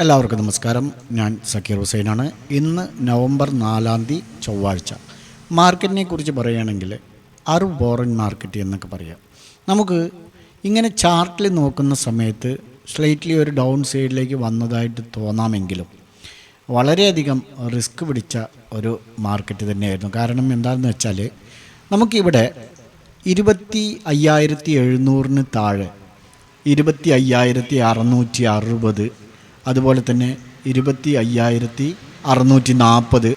എല്ലാവർക്കും നമസ്കാരം. ഞാൻ സക്കീർ ഹുസൈനാണ്. ഇന്ന് നവംബർ 4 ചൊവ്വാഴ്ച. മാർക്കറ്റിനെ കുറിച്ച് പറയുകയാണെങ്കിൽ ബോറൻ മാർക്കറ്റ് എന്നൊക്കെ പറയാം. നമുക്ക് ഇങ്ങനെ ചാർട്ടിൽ നോക്കുന്ന സമയത്ത് സ്ലൈറ്റ്ലി ഒരു ഡൗൺ സൈഡിലേക്ക് വന്നതായിട്ട് തോന്നാമെങ്കിലും വളരെയധികം റിസ്ക് പിടിച്ച ഒരു മാർക്കറ്റ് തന്നെയായിരുന്നു. കാരണം എന്താണെന്ന് വെച്ചാൽ നമുക്കിവിടെ 25,700 താഴെ 25,660, അതുപോലെ തന്നെ 25,640,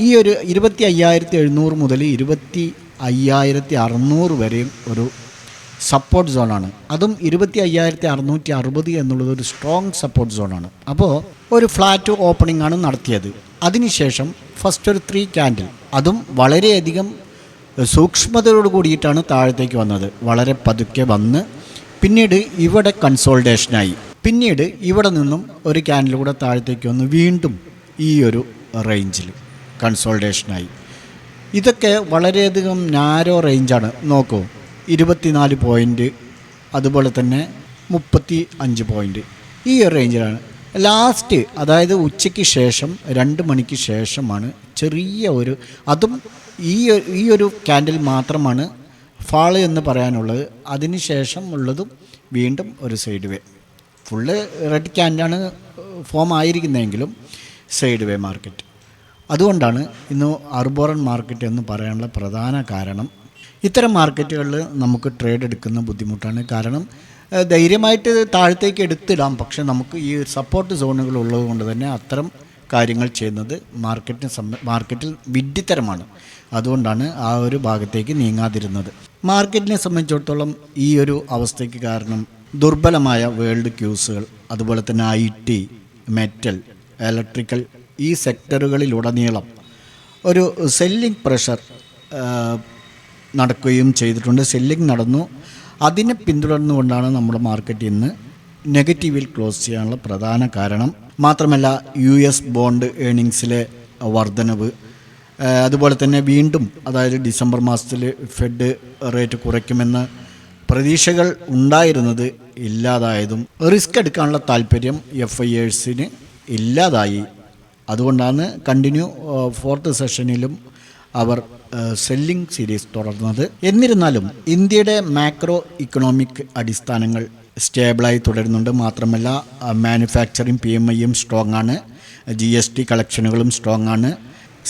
ഈ ഒരു 25,700 മുതൽ 25,600 വരെയും ഒരു സപ്പോർട്ട് സോണാണ്. അതും 25,660 എന്നുള്ളത് ഒരു സ്ട്രോങ് സപ്പോർട്ട് സോണാണ്. അപ്പോൾ ഒരു ഫ്ലാറ്റ് ഓപ്പണിംഗ് ആണ് നടത്തിയത്. അതിനുശേഷം ഫസ്റ്റ് ഒരു 3 ക്യാൻഡിൽ, അതും വളരെയധികം സൂക്ഷ്മതയോട് കൂടിയിട്ടാണ് താഴത്തേക്ക് വന്നത്. വളരെ പതുക്കെ വന്ന് പിന്നീട് ഇവിടെ കൺസോൾട്ടേഷനായി. പിന്നീട് ഇവിടെ നിന്നും ഒരു ക്യാൻഡിൽ കൂടെ താഴത്തേക്ക് വന്ന് വീണ്ടും ഈ ഒരു റേഞ്ചിൽ കൺസോൾട്ടേഷനായി. ഇതൊക്കെ വളരെയധികം നാരോ റേഞ്ചാണ്. നോക്കൂ, 24 പോയിൻ്റ്, അതുപോലെ തന്നെ 35 പോയിൻ്റ്, ഈ ഒരു റേഞ്ചിലാണ്. ലാസ്റ്റ് അതായത് ഉച്ചയ്ക്ക് ശേഷം 2 മണിക്ക് ശേഷമാണ് ചെറിയ ഒരു, അതും ഈ ഒരു ക്യാൻഡിൽ മാത്രമാണ് ഫാള് എന്ന് പറയാനുള്ളത്. അതിന് ശേഷം ഉള്ളതും വീണ്ടും ഒരു സൈഡ് വേ, ഫുള്ള് റെഡ് ക്യാൻഡാണ് ഫോം ആയിരിക്കുന്നതെങ്കിലും സൈഡ് വേ മാർക്കറ്റ്. അതുകൊണ്ടാണ് ഇന്ന് ബോറൻ മാർക്കറ്റ് എന്ന് പറയാനുള്ള പ്രധാന കാരണം. ഇത്തരം മാർക്കറ്റുകളിൽ നമുക്ക് ട്രേഡ് എടുക്കുന്ന ബുദ്ധിമുട്ടാണ്. കാരണം ധൈര്യമായിട്ട് താഴത്തേക്ക് എടുത്തിടാം, പക്ഷെ നമുക്ക് ഈ സപ്പോർട്ട് സോണുകൾ ഉള്ളത് കൊണ്ട് തന്നെ അത്തരം കാര്യങ്ങൾ ചെയ്യുന്നത് മാർക്കറ്റിൽ വിഡ്ഢിത്തരമാണ്. അതുകൊണ്ടാണ് ആ ഒരു ഭാഗത്തേക്ക് നീങ്ങാതിരുന്നത്. മാർക്കറ്റിനെ സംബന്ധിച്ചിടത്തോളം ഈ ഒരു അവസ്ഥയ്ക്ക് കാരണം ദുർബലമായ വേൾഡ് ക്യൂസുകൾ, അതുപോലെ തന്നെ IT, മെറ്റൽ, ഇലക്ട്രിക്കൽ, ഈ സെക്ടറുകളിലുടനീളം ഒരു സെല്ലിംഗ് പ്രഷർ നടക്കുകയും ചെയ്തിട്ടുണ്ട്. സെല്ലിംഗ് നടന്നു. അതിനെ പിന്തുടർന്നുകൊണ്ടാണ് നമ്മുടെ മാർക്കറ്റ് ഇന്ന് നെഗറ്റീവിൽ ക്ലോസ് ചെയ്യാനുള്ള പ്രധാന കാരണം. മാത്രമല്ല US ബോണ്ട് ഏണിങ്സിലെ വർധനവ്, അതുപോലെ തന്നെ വീണ്ടും, അതായത് ഡിസംബർ മാസത്തിൽ ഫെഡ് റേറ്റ് കുറയ്ക്കുമെന്ന് പ്രതീക്ഷകൾ ഉണ്ടായിരുന്നത് ഇല്ലാതായതും റിസ്ക് എടുക്കാനുള്ള താല്പര്യം FIers-ന് ഇല്ലാതായി. അതുകൊണ്ടാണ് കണ്ടിന്യൂ 4th സെഷനിലും അവർ സെല്ലിംഗ് സീരീസ് തുടർന്നത്. എന്നിരുന്നാലും ഇന്ത്യയുടെ മാക്രോ ഇക്കണോമിക് അടിസ്ഥാനങ്ങൾ സ്റ്റേബിളായി തുടരുന്നുണ്ട്. മാത്രമല്ല മാനുഫാക്ചറിങ് PMI-യും സ്ട്രോങ് ആണ്. GST കളക്ഷനുകളും സ്ട്രോങ് ആണ്.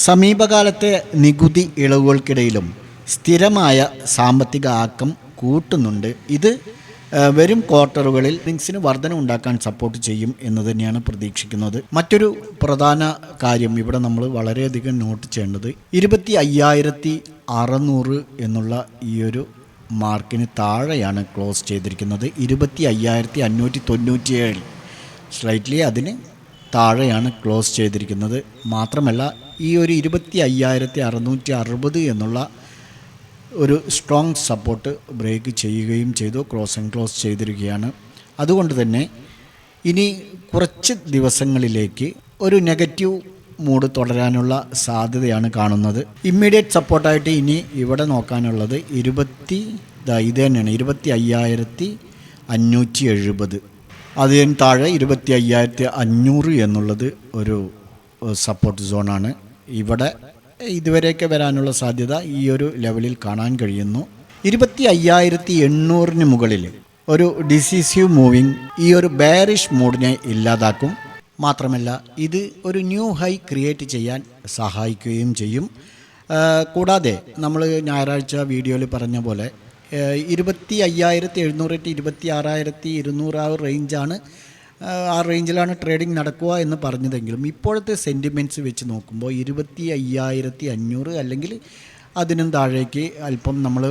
സമീപകാലത്തെ നികുതി ഇളവുകൾക്കിടയിലും സ്ഥിരമായ സാമ്പത്തിക ആക്കം കൂട്ടുന്നുണ്ട്. ഇത് വരും ക്വാർട്ടറുകളിൽ ഏർണിങ്സിന് വർധന ഉണ്ടാക്കാൻ സപ്പോർട്ട് ചെയ്യും എന്ന് തന്നെയാണ് പ്രതീക്ഷിക്കുന്നത്. മറ്റൊരു പ്രധാന കാര്യം ഇവിടെ നമ്മൾ വളരെയധികം നോട്ട് ചെയ്യേണ്ടത് 25,600 എന്നുള്ള ഈ ഒരു മാർക്കിന് താഴെയാണ് ക്ലോസ് ചെയ്തിരിക്കുന്നത്. 25,597 സ്ലൈറ്റ്ലി അതിന് താഴെയാണ് ക്ലോസ് ചെയ്തിരിക്കുന്നത്. മാത്രമല്ല ഈ ഒരു 25,660 എന്നുള്ള ഒരു സ്ട്രോങ് സപ്പോർട്ട് ബ്രേക്ക് ചെയ്യുകയും ചെയ്തു, ക്ലോസ് ചെയ്തിരിക്കുകയാണ്. അതുകൊണ്ട് തന്നെ ഇനി കുറച്ച് ദിവസങ്ങളിലേക്ക് ഒരു നെഗറ്റീവ് മൂഡ് തുടരാനുള്ള സാധ്യതയാണ് കാണുന്നത്. ഇമ്മീഡിയറ്റ് സപ്പോർട്ടായിട്ട് ഇനി ഇവിടെ നോക്കാനുള്ളത് ഇത് തന്നെയാണ്, 25,570. അതിന് താഴെ 25,500 എന്നുള്ളത് ഒരു സപ്പോർട്ട് സോണാണ്. ഇവിടെ ഇതുവരെയൊക്കെ വരാനുള്ള സാധ്യത ഈ ഒരു ലെവലിൽ കാണാൻ കഴിയുന്നു. 25,800 മുകളിൽ ഒരു ഡിസിസീവ് മൂവിങ് ഈ ഒരു ബെയറിഷ് മൂഡിനെ ഇല്ലാതാക്കും. മാത്രമല്ല ഇത് ഒരു ന്യൂ ഹൈ ക്രിയേറ്റ് ചെയ്യാൻ സഹായിക്കുകയും ചെയ്യും. കൂടാതെ നമ്മൾ ഞായറാഴ്ച വീഡിയോയിൽ പറഞ്ഞ പോലെ 25,700 to 26,200 ആ റേഞ്ചാണ്, ആ റേഞ്ചിലാണ് ട്രേഡിംഗ് നടക്കുക എന്ന് പറഞ്ഞതെങ്കിലും ഇപ്പോഴത്തെ സെൻറ്റിമെൻറ്റ്സ് വെച്ച് നോക്കുമ്പോൾ 25,500 അല്ലെങ്കിൽ അതിനും താഴേക്ക് അല്പം നമ്മൾ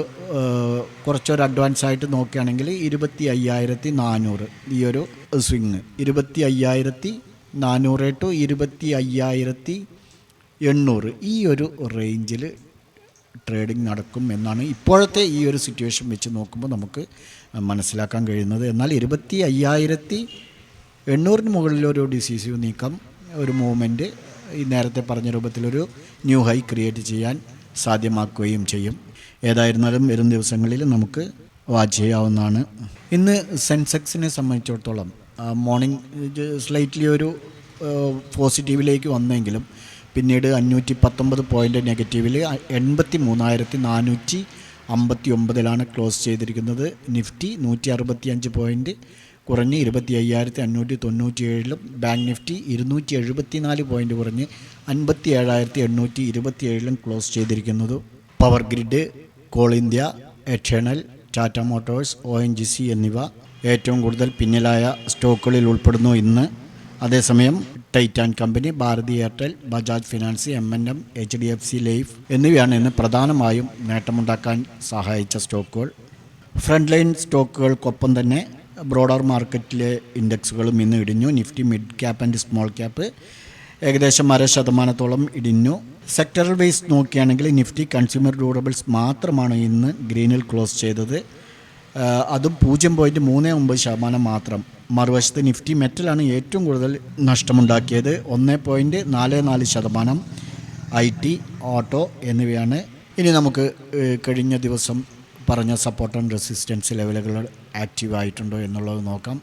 കുറച്ചൊരു അഡ്വാൻസ് ആയിട്ട് നോക്കുകയാണെങ്കിൽ 25,400 ഈ ഒരു സ്വിങ്, 25,400 to 25,800 ഈ ഒരു റേഞ്ചിൽ ട്രേഡിംഗ് നടക്കും എന്നാണ് ഇപ്പോഴത്തെ ഈ ഒരു സിറ്റുവേഷൻ വെച്ച് നോക്കുമ്പോൾ നമുക്ക് മനസ്സിലാക്കാൻ കഴിയുന്നത്. എന്നാൽ 25,800 മുകളിലൊരു ഡിസിസീവ് നീക്കം, ഒരു മൂവ്മെൻറ്റ് ഈ നേരത്തെ പറഞ്ഞ രൂപത്തിലൊരു ന്യൂ ഹൈ ക്രിയേറ്റ് ചെയ്യാൻ സാധ്യമാക്കുകയും ചെയ്യും. ഏതായിരുന്നാലും വരും ദിവസങ്ങളിൽ നമുക്ക് വാച്ച് ചെയ്യാവുന്നതാണ്. ഇന്ന് സെൻസെക്സിനെ സംബന്ധിച്ചിടത്തോളം മോർണിംഗ് സ്ലൈറ്റ്ലി ഒരു പോസിറ്റീവിലേക്ക് വന്നെങ്കിലും പിന്നീട് 519 പോയിൻ്റ് നെഗറ്റീവിൽ 83,459 ക്ലോസ് ചെയ്തിരിക്കുന്നത്. നിഫ്റ്റി 165 പോയിൻ്റ് കുറഞ്ഞ് 25,597 ബാങ്ക് നിഫ്റ്റി 274 പോയിൻ്റ് കുറഞ്ഞ് 57,827 ക്ലോസ് ചെയ്തിരിക്കുന്നത്. Power Grid, Coal India, Eternal, Tata Motors, ONGC എന്നിവ ഏറ്റവും കൂടുതൽ പിന്നിലായ സ്റ്റോക്കുകളിൽ ഉൾപ്പെടുന്നു ഇന്ന്. അതേസമയം Titan company, Bharti Airtel, Bajaj Finance, M&M, HDFC Life എന്നിവയാണ് ഇന്ന് പ്രധാനമായും നേട്ടമുണ്ടാക്കാൻ സഹായിച്ച സ്റ്റോക്കുകൾ. ഫ്രണ്ട് ലൈൻ സ്റ്റോക്കുകൾക്കൊപ്പം തന്നെ ബ്രോഡർ മാർക്കറ്റിലെ ഇൻഡെക്സുകളും ഇന്ന് ഇടിഞ്ഞു. Nifty mid cap and small cap ഏകദേശം 0.5% ഇടിഞ്ഞു. സെക്ടറൽ വൈസ് നോക്കുകയാണെങ്കിൽ നിഫ്റ്റി കൺസ്യൂമർ ഡ്യൂറബിൾസ് മാത്രമാണ് ഇന്ന് ഗ്രീനിൽ ക്ലോസ് ചെയ്തത്. അതും 0.39% മാത്രം. മറുവശത്ത് നിഫ്റ്റി മെറ്റലാണ് ഏറ്റവും കൂടുതൽ നഷ്ടമുണ്ടാക്കിയത്. 1.44%. IT, ഓട്ടോ എന്നിവയാണ്. ഇനി നമുക്ക് കഴിഞ്ഞ ദിവസം പറഞ്ഞ സപ്പോർട്ട് ആൻഡ് റെസിസ്റ്റൻസ് ലെവലുകൾ ആക്റ്റീവായിട്ടുണ്ടോ എന്നുള്ളത് നോക്കാം.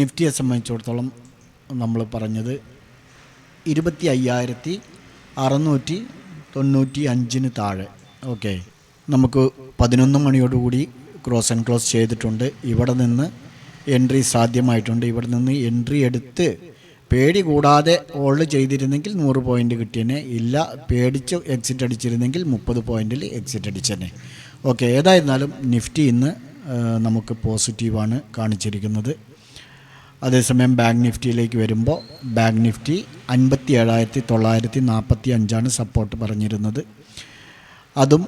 നിഫ്റ്റിയെ സംബന്ധിച്ചിടത്തോളം നമ്മൾ പറഞ്ഞത് 25,695 താഴെ. ഓക്കെ, നമുക്ക് 11 മണിയോടുകൂടി ക്രോസ് ആൻഡ് ക്ലോസ് ചെയ്തിട്ടുണ്ട്. ഇവിടെ നിന്ന് എൻട്രി സാധ്യമായിട്ടുണ്ട്. ഇവിടെ നിന്ന് എൻട്രി എടുത്ത് പേടി കൂടാതെ ഹോൾഡ് ചെയ്തിരുന്നെങ്കിൽ 100 പോയിൻ്റ് കിട്ടിയനെ. ഇല്ല, പേടിച്ച് എക്സിറ്റ് അടിച്ചിരുന്നെങ്കിൽ 30 പോയിൻ്റിൽ എക്സിറ്റ് അടിച്ചനെ. ഓക്കെ, ഏതായിരുന്നാലും നിഫ്റ്റി ഇന്ന് നമുക്ക് പോസിറ്റീവാണ് കാണിച്ചിരിക്കുന്നത്. അതേസമയം ബാങ്ക് നിഫ്റ്റിയിലേക്ക് വരുമ്പോൾ ബാങ്ക് നിഫ്റ്റി 57,945 സപ്പോർട്ട് പറഞ്ഞിരുന്നത്. അതും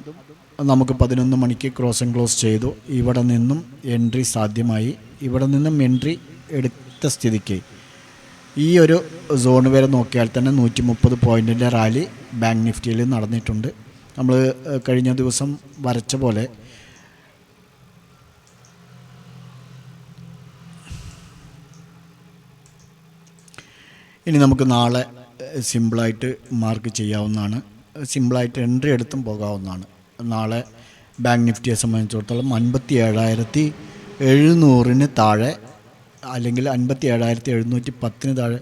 നമുക്ക് 11 മണിക്ക് ക്രോസ് ആൻഡ് ക്ലോസ് ചെയ്തു. ഇവിടെ നിന്നും എൻട്രി സാധ്യമായി. ഇവിടെ നിന്നും എൻട്രി എടുത്ത സ്ഥിതിക്ക് ഈ ഒരു സോൺ വരെ നോക്കിയാൽ തന്നെ 130 പോയിൻറ്റിൻ്റെ റാലി ബാങ്ക് നിഫ്റ്റിയിൽ നടന്നിട്ടുണ്ട്. നമ്മൾ കഴിഞ്ഞ ദിവസം വരച്ച പോലെ ഇനി നമുക്ക് നാളെ സിമ്പിളായിട്ട് മാർക്ക് ചെയ്യാവുന്നതാണ്. സിമ്പിളായിട്ട് എൻട്രി എടുത്തും പോകാവുന്നതാണ്. നാളെ ബാങ്ക് നിഫ്റ്റിയെ സംബന്ധിച്ചിടത്തോളം 57,700 താഴെ, അല്ലെങ്കിൽ 57,710 താഴെ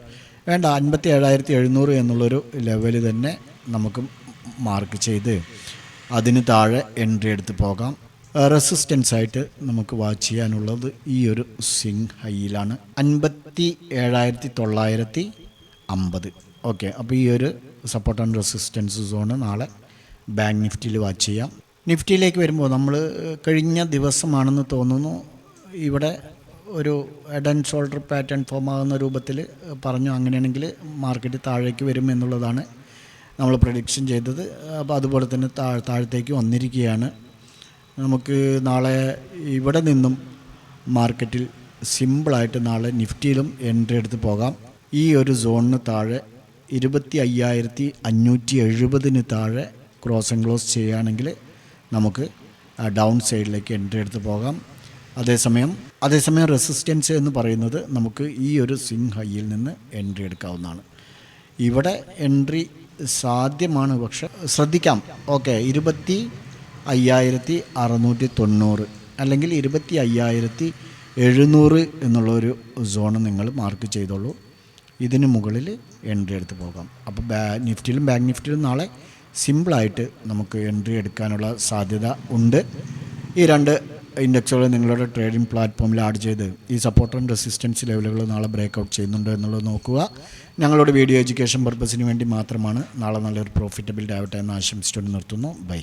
വേണ്ട, 57,700 എന്നുള്ളൊരു ലെവൽ തന്നെ നമുക്ക് മാർക്ക് ചെയ്ത് അതിന് താഴെ എൻട്രി എടുത്ത് പോകാം. റെസിസ്റ്റൻസ് ആയിട്ട് നമുക്ക് വാച്ച് ചെയ്യാനുള്ളത് ഈ ഒരു സ്വിംഗ് ഹൈയിലാണ്, 57,950. ഓക്കെ, അപ്പോൾ ഈ ഒരു സപ്പോർട്ട് ആൻഡ് റെസിസ്റ്റൻസ് സോണ് നാളെ ബാങ്ക് നിഫ്റ്റിയിൽ വാച്ച് ചെയ്യാം. നിഫ്റ്റിയിലേക്ക് വരുമ്പോൾ നമ്മൾ കഴിഞ്ഞ ദിവസമാണെന്ന് തോന്നുന്നു ഇവിടെ ഒരു head and shoulder pattern form ആകുന്ന രൂപത്തിൽ പറഞ്ഞു. അങ്ങനെയാണെങ്കിൽ മാർക്കറ്റ് താഴേക്ക് വരും എന്നുള്ളതാണ് നമ്മൾ പ്രഡിക്ഷൻ ചെയ്തത്. അപ്പോൾ അതുപോലെ തന്നെ താഴത്തേക്ക് വന്നിരിക്കുകയാണ്. നമുക്ക് നാളെ ഇവിടെ നിന്നും മാർക്കറ്റിൽ സിമ്പിളായിട്ട് നാളെ നിഫ്റ്റിയിലും എൻട്രി എടുത്ത് പോകാം. ഈ ഒരു സോണിന് താഴെ 25,570 താഴെ ക്രോസ് ആൻഡ് ക്ലോസ് ചെയ്യുകയാണെങ്കിൽ നമുക്ക് ഡൗൺ സൈഡിലേക്ക് എൻട്രി എടുത്ത് പോകാം. അതേസമയം റെസിസ്റ്റൻസ് എന്ന് പറയുന്നത് നമുക്ക് ഈ ഒരു സ്വിംഗ് ഹൈയിൽ നിന്ന് എൻട്രി എടുക്കാവുന്നതാണ്. ഇവിടെ എൻട്രി സാധ്യമാണ്, പക്ഷെ ശ്രദ്ധിക്കാം. ഓക്കെ, 25,690 അല്ലെങ്കിൽ 25,700 എന്നുള്ളൊരു സോണ് നിങ്ങൾ മാർക്ക് ചെയ്തോളൂ. ഇതിന് മുകളിൽ എൻട്രി എടുത്ത് പോകാം. അപ്പോൾ നിഫ്റ്റിയിലും ബാങ്ക് നിഫ്റ്റിയിലും നാളെ സിമ്പിളായിട്ട് നമുക്ക് എൻട്രി എടുക്കാനുള്ള സാധ്യത ഉണ്ട്. ഈ രണ്ട് ഇൻഡെക്സുകൾ നിങ്ങളുടെ ട്രേഡിംഗ് പ്ലാറ്റ്ഫോമിൽ ആഡ് ചെയ്ത് ഈ സപ്പോർട്ട് ആൻഡ് റെസിസ്റ്റൻസ് ലെവലുകൾ നാളെ ബ്രേക്കൗട്ട് ചെയ്യുന്നുണ്ടോ എന്നുള്ളത് നോക്കുക. ഞങ്ങളുടെ വീഡിയോ എഡ്യൂക്കേഷൻ പർപ്പസിന് വേണ്ടി മാത്രമാണ്. നാളെ നല്ലൊരു പ്രോഫിറ്റബിൾ ആവട്ടെ എന്ന് ആശംസിച്ചുകൊണ്ട് നിർത്തുന്നു. ബൈ.